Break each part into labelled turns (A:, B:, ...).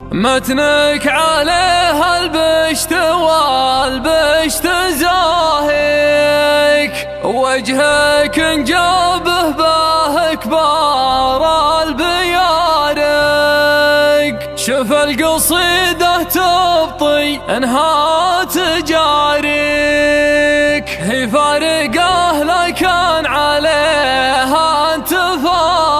A: متنك عليه البشت والبشت زاهيك، وجهك انجابه به كبار البيارك. شوف القصيدة تبطي انها تجاريك، هي فارقه لكن عليها انت فارق.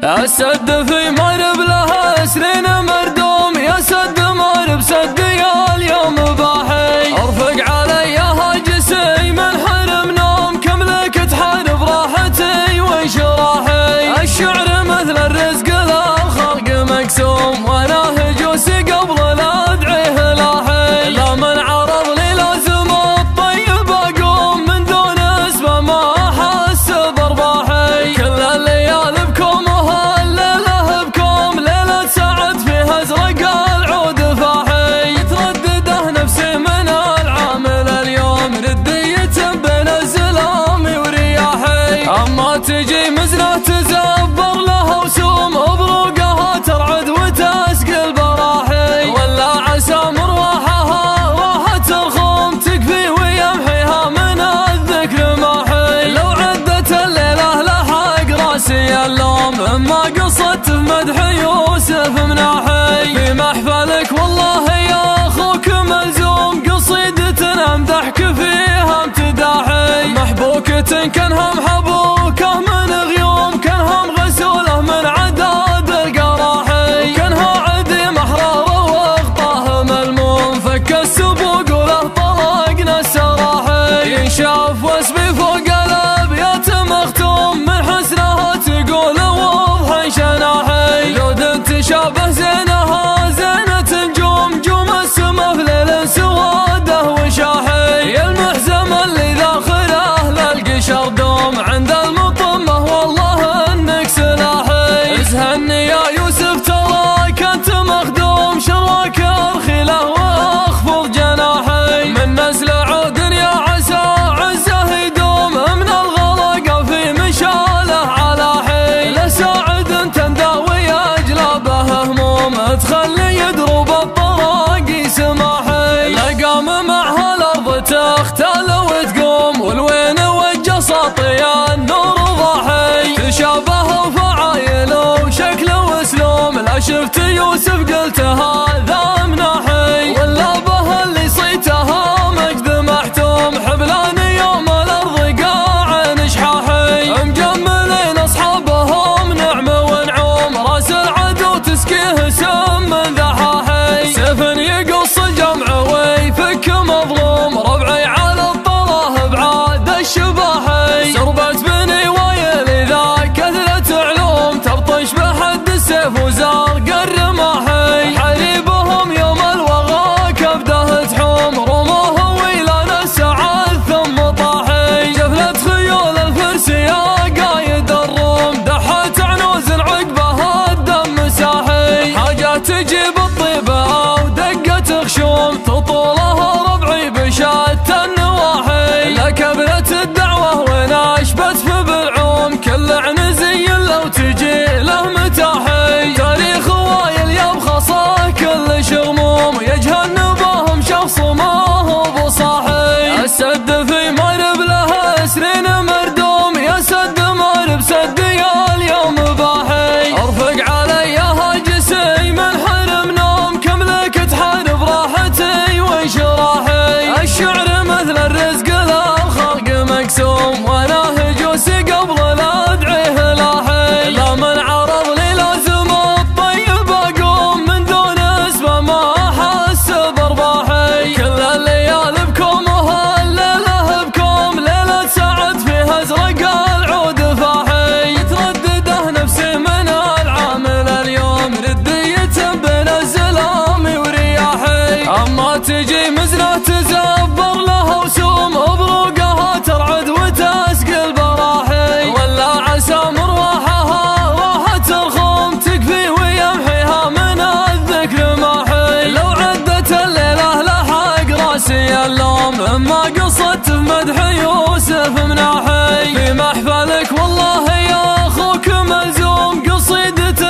A: السد في مرب له سنين مردوم، يا سد مرب سدي اليوم باحي. ارفق علي هاجسي من حرم نوم، كم لك تحارب راحتي وشراحي. الشعر مثل الرزق للخلق مقسوم، وانا هجوسي قبل لا ادعيه لاحي. لا من عرض لي لازم الطيب اقوم، من دون اسمه ما احس برباحي. كل الليالي بكم وهالليله بكم، ليله سعد فيها ازرق العود فاحي. تردده نفسي من العامل اليوم، ردية بين الزلام ورياحي. اما تجي مزنه تزبر لها وسوم، بروقها ترعد وتسقي البراحي. ولا عسى مروحها راحة الخوم، تكفي ويمحيها من الذكر ماحي. لو عدت الليلة لحق راسي اللوم، اما قصت بمدح يوسف مناحي. في محفلك والله يا اخوك ملزوم، قصيدة امدحك فيها امتداحي. محبوكة كانها محبوكة من غيوم، كانها مغسولة من عداد القراحي. كانها عديم احرار واغطاه ملموم، فك السبوق وله طلقنا السراحي. ينشاف واسمي فوق الابيات مختوم، من حسنها تقول وضح شناحي. جود تشابه زينها زينة نجوم، جوم السما في ليل سواده وشاحي. المحزم اللي ذاخره للقشر دوم، عند المطمه والله انك سلاحي. ازهني يا يوسف تراك انت مخدوم، شراك ارخله واخفض جناحي. من نسل عود يا عسى عزه يدوم، من الغلقه في مشاله على حي. لساعد تنداوي اجلابه هموم، تخلي يدروب الطراقي سماحي. لقام معها الارض تختل وتقوم، والوين وجه ساطي النور ضاحي. تشابه فعايل وشكل واسلوم، لا شفت يوسف قلت هذا مناحي. ولا به اللي صيتها مجد محتوم، حبلان يوم الارض قاع نشحاحي. مجملين اصحابهم نعمه ونعوم، راس العدو تسكيه سم من ذحاحي. سيف يقص الجمع ويفك مظلوم، ربعي على الطلاه بعاد الشباحي. سربت بني ويلي ذا كثرة علوم، تبطش بحد السيف وزرق الرماحي. حريبهم يوم الوغى كبده تحوم، رموه ويلان السعاد ثم طاحي. جفلت خيول الفرس يا قايد الروم، دحت عنوز عقبها الدم ساحي. حاجة تجيب الطيبة ودقة خشوم، تطولها ربعي بشتى النواحي. لكبرت الدعوة وناشبت في بالعوم، كل عنزي لو تجي له متاحي. تاريخ وايل يبخصه كل شغموم، يجهن بهم شخص ما هو بصاحي. السد في مرب له سنين مردوم، يا سد مرب سدي اليوم باحي. ارفق علي هاجسي من حرم نوم، كم لك تحارب راحتي وشراحي. الشعر مثل الرزق للخلق مقسوم، وانا هجوسي قبل لا ادعيه لاحي. لا من عرض لي لازم الطيب اقوم، من دون اسمه ما احس برباحي. كل الليالي بكم وهالليله بكم، ليله سعد فيها ازرق العود فاحي. تردده نفسي من العامل اليوم، ردية بين الزلام ورياحي. اما تجي مزنه تزبر لها وسوم، بروقها ترعد وتسقي البراحي. ولا عسى مروحها راحة الخوم، تكفي ويمحيها من الذكر ماحي. لو عدت الليلة لحق راسي اللوم، اما قصت بمدح يوسف مناحي. في محفلك والله يا اخوك ملزوم، قصيدة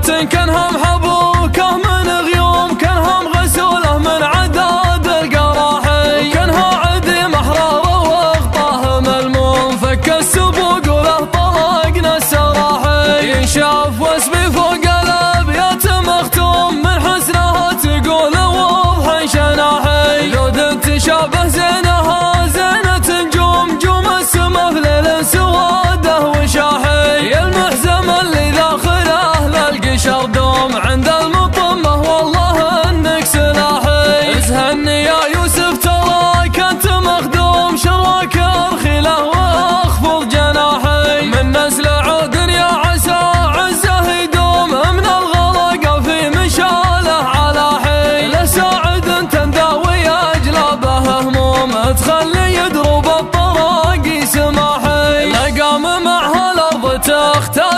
A: لوحة كانها محبوكة من غيوم، كانها مغسولة من عداد القراحي، كانها عديم أحرار وغطاه ملموم، فك السبوق وله طلقنا السراحي، ينشاف واسمي فوق الأبيات مختوم، من حسنها تقول وضح شناحي، ذود تشابه زينها زينة نجوم، جوم السما في ليل سواده وشاحي، المحزم اللي داخله للقشر دوم، عند المطمة والله انك سلاحي، ازهني يا يوسف تراك انت مخدوم، شراك ارخله واخفض جناحي، من نسل عود يا عسى عزه يدوم، من الغلق في مشاله على حيل، ساعد تنداوي اجلابه هموم، تخلي يدرب الطراقي سماحي، لقام معها الارض تختار